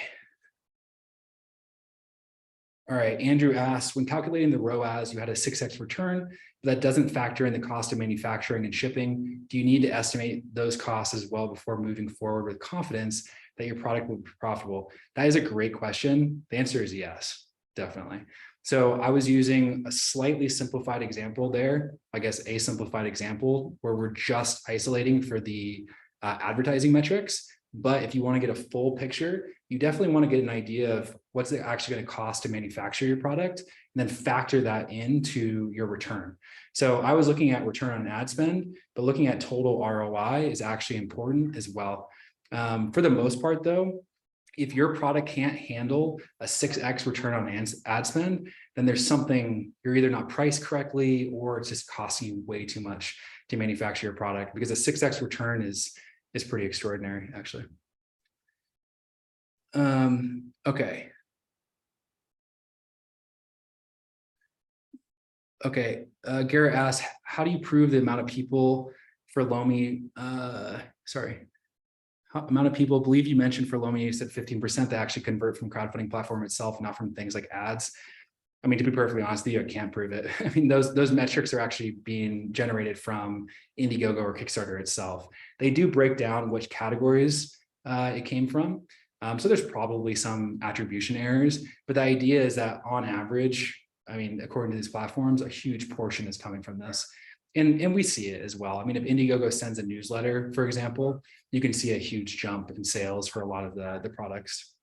All right, Andrew asks, when calculating the ROAS, you had a 6x return, but that doesn't factor in the cost of manufacturing and shipping. Do you need to estimate those costs as well before moving forward with confidence that your product will be profitable? That is a great question. The answer is yes, definitely. So I was using a slightly simplified example there, I guess a simplified example where we're just isolating for the advertising metrics. But if you want to get a full picture, you definitely want to get an idea of what's it actually going to cost to manufacture your product, and then factor that into your return. So I was looking at return on ad spend, but looking at total ROI is actually important as well. For the most part, though, if your product can't handle a 6x return on ad spend, then there's something, you're either not priced correctly or it's just costing you way too much to manufacture your product, because a 6x return is pretty extraordinary, actually. Okay. Okay, Garrett asked, how do you prove the amount of people for Lomi? Amount of people, believe you mentioned for Lomi, you said 15% that actually convert from crowdfunding platform itself, not from things like ads. I mean, to be perfectly honest with you, I can't prove it. I mean, those metrics are actually being generated from Indiegogo or Kickstarter itself. They do break down which categories it came from. So there's probably some attribution errors, but the idea is that on average, I mean, according to these platforms, a huge portion is coming from this. And we see it as well. I mean, if Indiegogo sends a newsletter, for example, you can see a huge jump in sales for a lot of the products.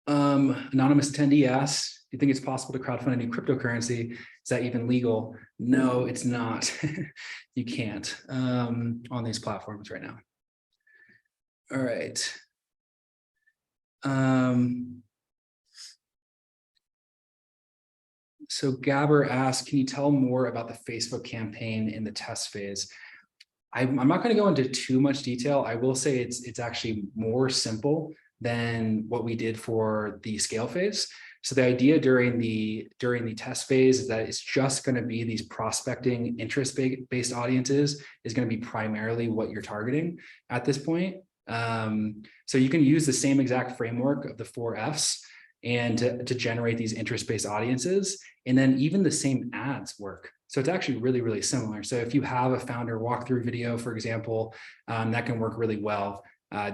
Anonymous attendee asks, do you think it's possible to crowdfund any cryptocurrency? Is that even legal? No, it's not. You can't on these platforms right now. All right. So Gabber asked, can you tell more about the Facebook campaign in the test phase? I'm not going to go into too much detail. I will say it's actually more simple than what we did for the scale phase. So the idea during the test phase is that it's just going to be these prospecting interest-based audiences is going to be primarily what you're targeting at this point. So you can use the same exact framework of the 4 Fs and to generate these interest-based audiences. And then even the same ads work. So it's actually really, really similar. So if you have a founder walkthrough video, for example, that can work really well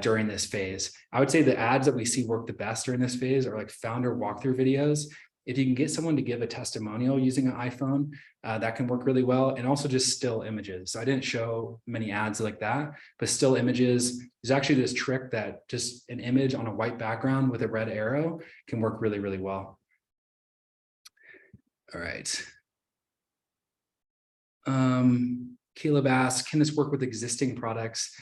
during this phase. I would say the ads that we see work the best during this phase are like founder walkthrough videos. If you can get someone to give a testimonial using an iPhone, that can work really well. And also just still images. So I didn't show many ads like that, but still images. There's actually this trick that just an image on a white background with a red arrow can work really, really well. All right. Caleb asks, can this work with existing products?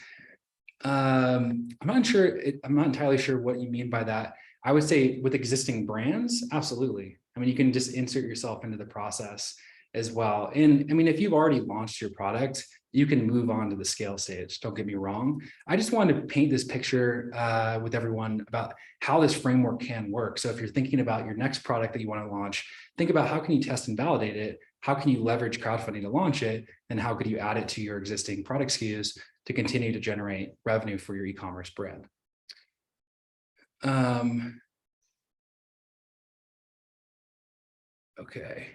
I'm not entirely sure what you mean by that. I would say with existing brands, absolutely. I mean, you can just insert yourself into the process as well. And I mean, if you've already launched your product, you can move on to the scale stage. Don't get me wrong. I just wanted to paint this picture with everyone about how this framework can work. So if you're thinking about your next product that you want to launch, think about how can you test and validate it? How can you leverage crowdfunding to launch it? And how could you add it to your existing product SKUs to continue to generate revenue for your e-commerce brand? Okay.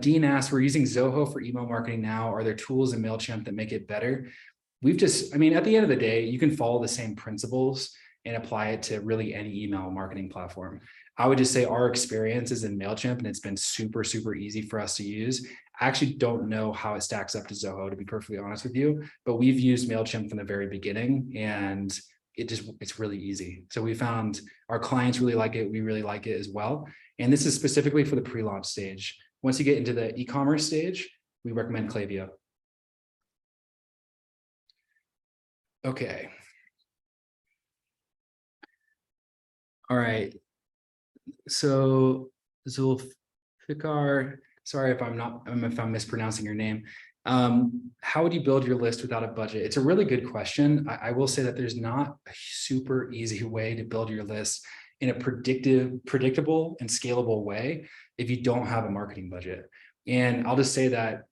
Dean asks, we're using Zoho for email marketing now. Are there tools in MailChimp that make it better? I mean, at the end of the day, you can follow the same principles and apply it to really any email marketing platform. I would just say our experience is in MailChimp and it's been super, super easy for us to use. I actually don't know how it stacks up to Zoho, to be perfectly honest with you, but we've used MailChimp from the very beginning and it's really easy. So we found our clients really like it. We really like it as well. And this is specifically for the pre-launch stage. Once you get into the e-commerce stage, we recommend Klaviyo. Okay. All right. So Zulfikar, sorry if I'm mispronouncing your name. How would you build your list without a budget? It's a really good question. I will say that there's not a super easy way to build your list in a predictable and scalable way if you don't have a marketing budget. And I'll just say that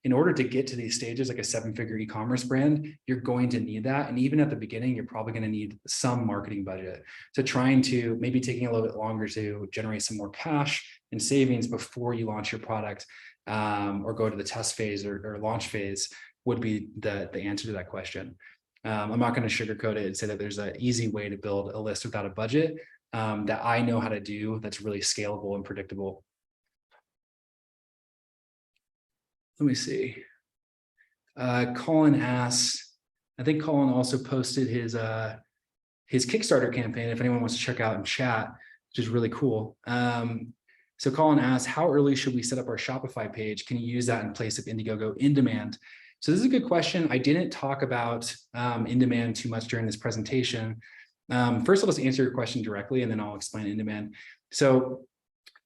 in order to get to these stages, like a 7-figure e-commerce brand, you're going to need that. And even at the beginning, you're probably going to need some marketing budget. So trying to maybe taking a little bit longer to generate some more cash and savings before you launch your product or go to the test phase or launch phase would be the answer to that question. I'm not going to sugarcoat it and say that there's an easy way to build a list without a budget that I know how to do that's really scalable and predictable. Let me see. Colin asks, I think Colin also posted his Kickstarter campaign, if anyone wants to check out in chat, which is really cool. So Colin asks, how early should we set up our Shopify page? Can you use that in place of Indiegogo in demand? So this is a good question. I didn't talk about in demand too much during this presentation. First, I'll just answer your question directly, and then I'll explain in demand. So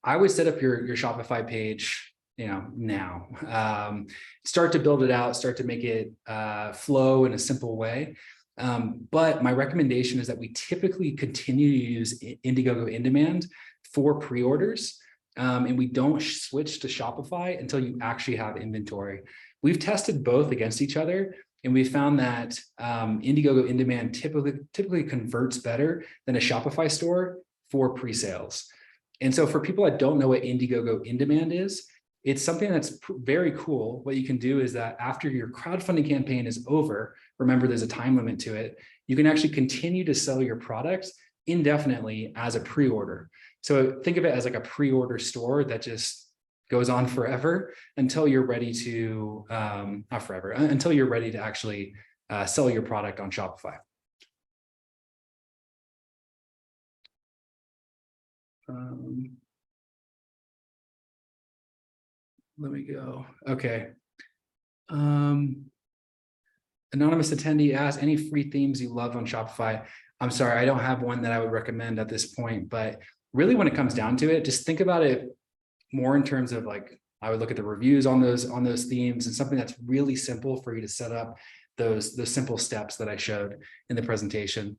I would set up your Shopify page, now. Start to build it out, start to make it flow in a simple way. But my recommendation is that we typically continue to use Indiegogo in demand for pre-orders. And we don't switch to Shopify until you actually have inventory. We've tested both against each other, and we found that Indiegogo in demand typically converts better than a Shopify store for pre-sales. And so for people that don't know what Indiegogo in demand is, it's something that's very cool. What you can do is that after your crowdfunding campaign is over, remember there's a time limit to it, you can actually continue to sell your products indefinitely as a pre-order. So think of it as like a pre-order store that just goes on forever until you're ready to, not forever, until you're ready to actually sell your product on Shopify. Let me go. Okay. Anonymous attendee asked, any free themes you love on Shopify? I'm sorry, I don't have one that I would recommend at this point, but really when it comes down to it, just think about it more in terms of like, I would look at the reviews on those themes and something that's really simple for you to set up those simple steps that I showed in the presentation.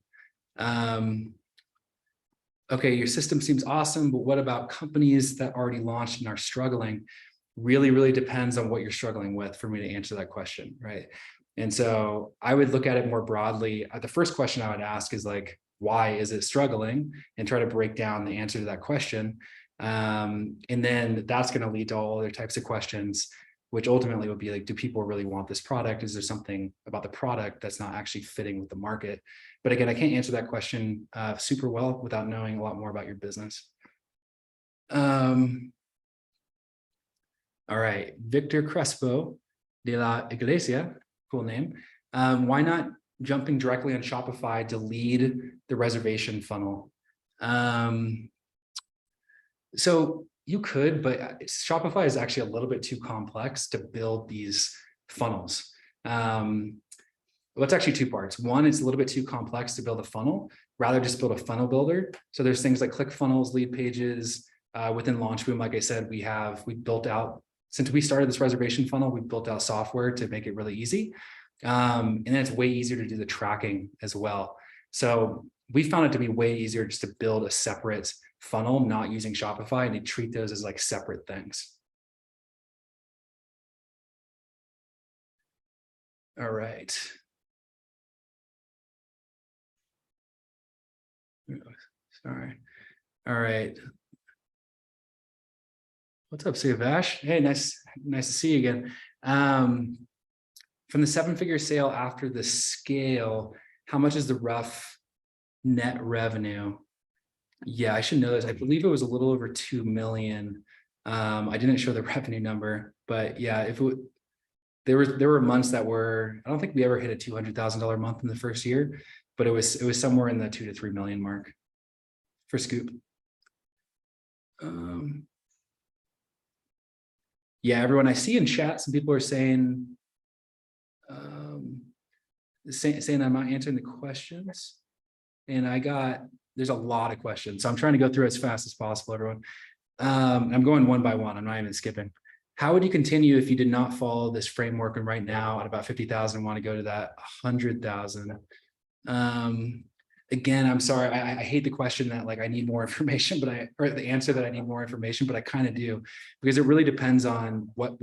Okay, your system seems awesome, but what about companies that already launched and are struggling? Really depends on what you're struggling with for me to answer that question, right? And so I would look at it more broadly. The first question I would ask is like, why is it struggling? And try to break down the answer to that question. And then that's going to lead to all other types of questions, which ultimately would be like, do people really want this product? Is there something about the product that's not actually fitting with the market? But again, I can't answer that question super well without knowing a lot more about your business. All right, Victor Crespo de la Iglesia, cool name. Why not jumping directly on Shopify to lead the reservation funnel? So you could, but Shopify is actually a little bit too complex to build these funnels. Well, it's actually two parts. One, it's a little bit too complex to build a funnel, rather just build a funnel builder. So there's things like ClickFunnels, lead pages. Within LaunchBoom, like I said, we built out, since we started this reservation funnel, we built out software to make it really easy. And then it's way easier to do the tracking as well. So we found it to be way easier just to build a separate funnel, not using Shopify, and to treat those as like separate things. All right. Sorry. All right. What's up, Siavash? Hey, nice to see you again. From the 7-figure sale after the scale, how much is the rough net revenue? Yeah, I should know this. I believe it was a little over 2 million. I didn't show the revenue number, but yeah, there were months that were, I don't think we ever hit a $200,000 month in the first year, but it was somewhere in the 2 to 3 million mark for Scoop. Yeah, everyone I see in chat, some people are saying I'm not answering the questions, and there's a lot of questions, so I'm trying to go through as fast as possible, everyone. I'm going one by one. I'm not even skipping. How would you continue if you did not follow this framework and right now at about 50,000 want to go to that 100,000? Again, I'm sorry. I hate the question that like I need more information, or the answer that I need more information, but I kind of do, because it really depends on what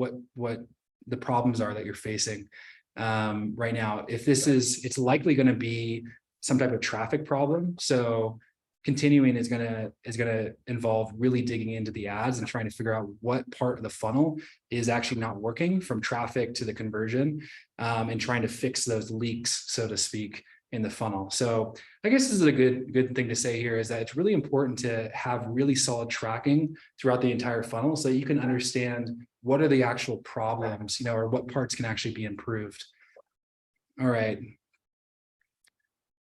the problems are that you're facing right now. If it's likely going to be some type of traffic problem. So continuing is going to involve really digging into the ads and trying to figure out what part of the funnel is actually not working, from traffic to the conversion, and trying to fix those leaks, so to speak, in the funnel. So I guess this is a good thing to say here, is that it's really important to have really solid tracking throughout the entire funnel so that you can understand what are the actual problems, or what parts can actually be improved. All right.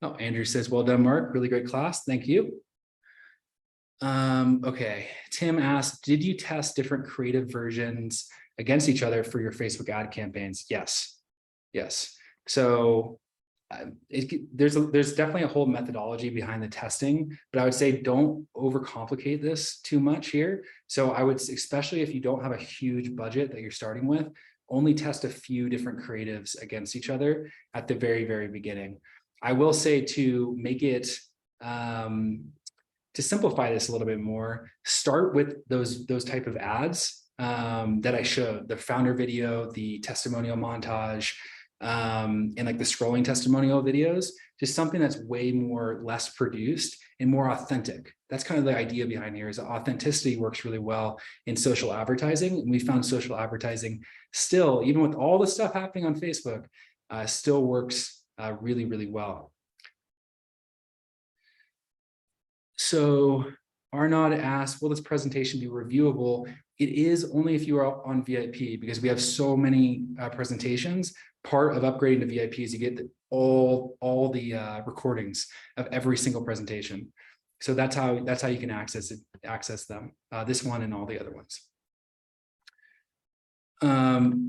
Oh, Andrew says, well done, Mark. Really great class. Thank you. Okay. Tim asked, did you test different creative versions against each other for your Facebook ad campaigns? Yes. So there's definitely a whole methodology behind the testing, but I would say don't overcomplicate this too much here. So I would, especially if you don't have a huge budget that you're starting with, only test a few different creatives against each other at the very, very beginning. I will say to make it, to simplify this a little bit more, start with those type of ads that I showed, the founder video, the testimonial montage, and like the scrolling testimonial videos, just something that's way more less produced and more authentic. That's kind of the idea behind here, is that authenticity works really well in social advertising. And we found social advertising still, even with all the stuff happening on Facebook, still works really, really well. So Arnaud asked, will this presentation be reviewable? It is only if you are on VIP, because we have so many presentations. Part of upgrading to VIP is you get all the recordings of every single presentation. So that's how you can access them. This one and all the other ones.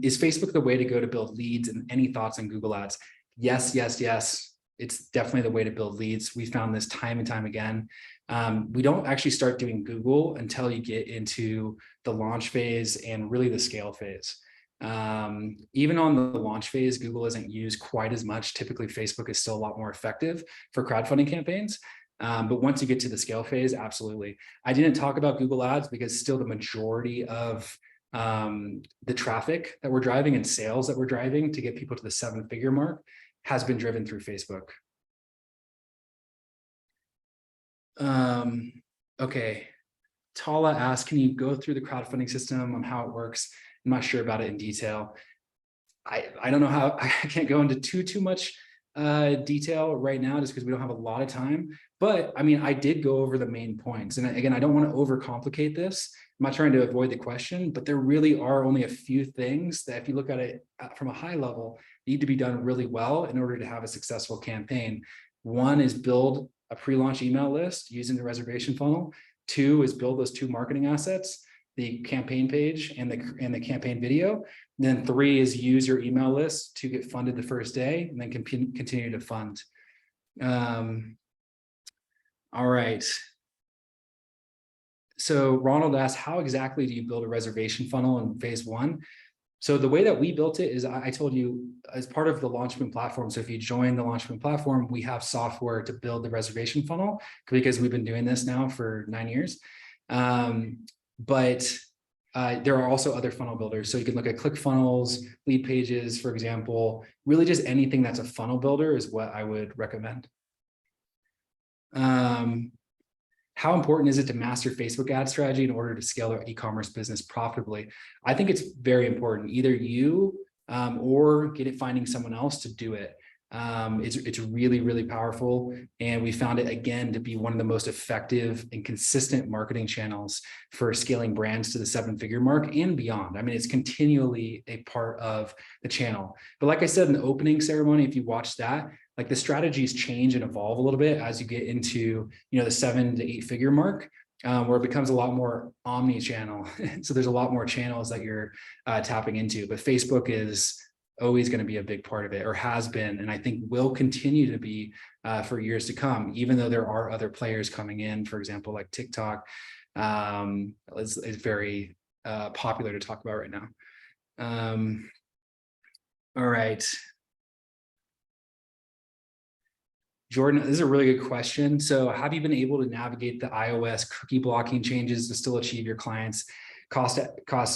Is Facebook the way to go to build leads, and any thoughts on Google Ads? Yes, yes, yes. It's definitely the way to build leads. We found this time and time again. We don't actually start doing Google until you get into the launch phase and really the scale phase. Even on the launch phase, Google isn't used quite as much. Typically, Facebook is still a lot more effective for crowdfunding campaigns. But once you get to the scale phase, absolutely. I didn't talk about Google Ads because still the majority of the traffic that we're driving and sales that we're driving to get people to the 7-figure mark has been driven through Facebook. Okay. Tala asked, can you go through the crowdfunding system on how it works? I'm not sure about it in detail. I don't know how, I can't go into too much detail right now, just because we don't have a lot of time. But I mean, I did go over the main points. And again, I don't want to overcomplicate this. I'm not trying to avoid the question, but there really are only a few things that, if you look at it from a high level, need to be done really well in order to have a successful campaign. One is build a pre-launch email list using the reservation funnel. 2 is build those 2 marketing assets, the campaign page and the campaign video. And then 3 is use your email list to get funded the first day, and then continue to fund. All right. So Ronald asked, how exactly do you build a reservation funnel in phase 1? So the way that we built it is, I told you, as part of the Launchpoint platform. So if you join the Launchpoint platform, we have software to build the reservation funnel, because we've been doing this now for 9 years. But there are also other funnel builders. So you can look at ClickFunnels, Lead Pages, for example. Really just anything that's a funnel builder is what I would recommend. How important is it to master Facebook ad strategy in order to scale their e-commerce business profitably? I think it's very important. Either you or finding someone else to do it. It's really, really powerful. And we found it, again, to be one of the most effective and consistent marketing channels for scaling brands to the 7-figure mark and beyond. I mean, it's continually a part of the channel. But like I said in the opening ceremony, if you watch that, like the strategies change and evolve a little bit as you get into, the 7 to 8-figure mark, where it becomes a lot more omni-channel. So there's a lot more channels that you're tapping into, but Facebook is always going to be a big part of it, or has been, and I think will continue to be for years to come, even though there are other players coming in. For example, like TikTok is very popular to talk about right now. All right. Jordan, this is a really good question. So have you been able to navigate the iOS cookie blocking changes to still achieve your clients' cost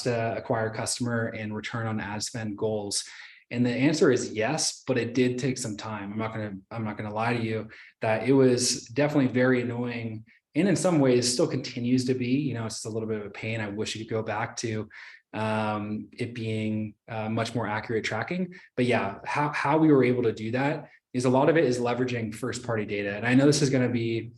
acquire customer and return on ad spend goals? And the answer is yes, but it did take some time. I'm not gonna lie to you that it was definitely very annoying, and in some ways still continues to be. It's just a little bit of a pain. I wish you could go back to it being much more accurate tracking. But yeah, how we were able to do that is a lot of it is leveraging first-party data. And I know this is going to be,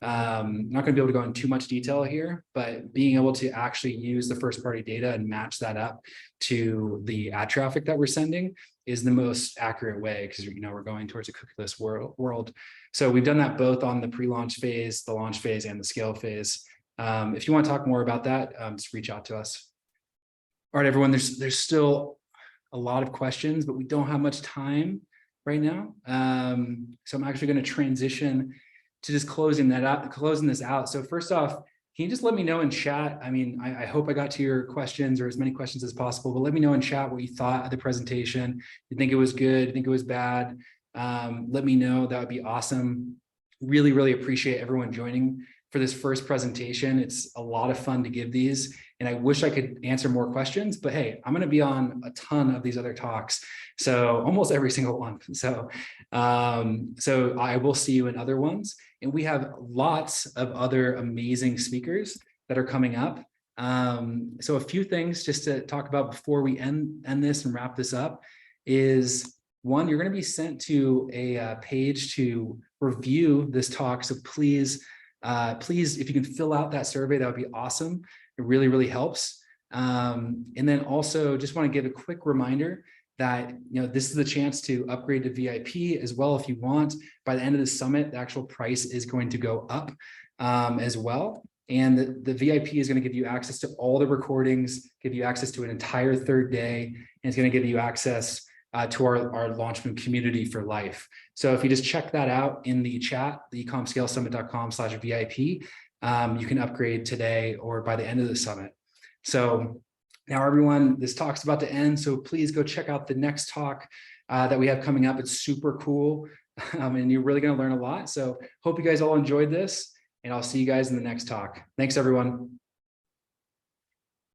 I'm not going to be able to go into too much detail here, but being able to actually use the first-party data and match that up to the ad traffic that we're sending is the most accurate way, because we're going towards a cookieless world. So we've done that both on the pre-launch phase, the launch phase, and the scale phase. If you want to talk more about that, just reach out to us. All right, everyone, there's still a lot of questions, but we don't have much time. right now. So I'm actually going to transition to just closing this out. So first off, can you just let me know in chat? I mean, I hope I got to your questions or as many questions as possible, but let me know in chat what you thought of the presentation. You think it was good? You think it was bad? Let me know. That would be awesome. Really, really appreciate everyone joining for this first presentation. It's a lot of fun to give these, and I wish I could answer more questions, but hey, I'm going to be on a ton of these other talks. So almost every single one. So I will see you in other ones. And we have lots of other amazing speakers that are coming up. So a few things just to talk about before we end this and wrap this up is, one, you're going to be sent to a page to review this talk. So please, if you can fill out that survey, that would be awesome. It really, really helps. And then also just want to give a quick reminder that, you know, this is the chance to upgrade to VIP as well if you want. By the end of the summit, the actual price is going to go up as well. And the VIP is going to give you access to all the recordings, give you access to an entire third day, and it's going to give you access to our Launchman community for life. So if you just check that out in the chat, the ecomscalesummit.com/VIP, you can upgrade today or by the end of the summit. So now everyone, this talk's about to end, so please go check out the next talk that we have coming up. It's super cool, and you're really going to learn a lot. So hope you guys all enjoyed this, and I'll see you guys in the next talk. Thanks, everyone.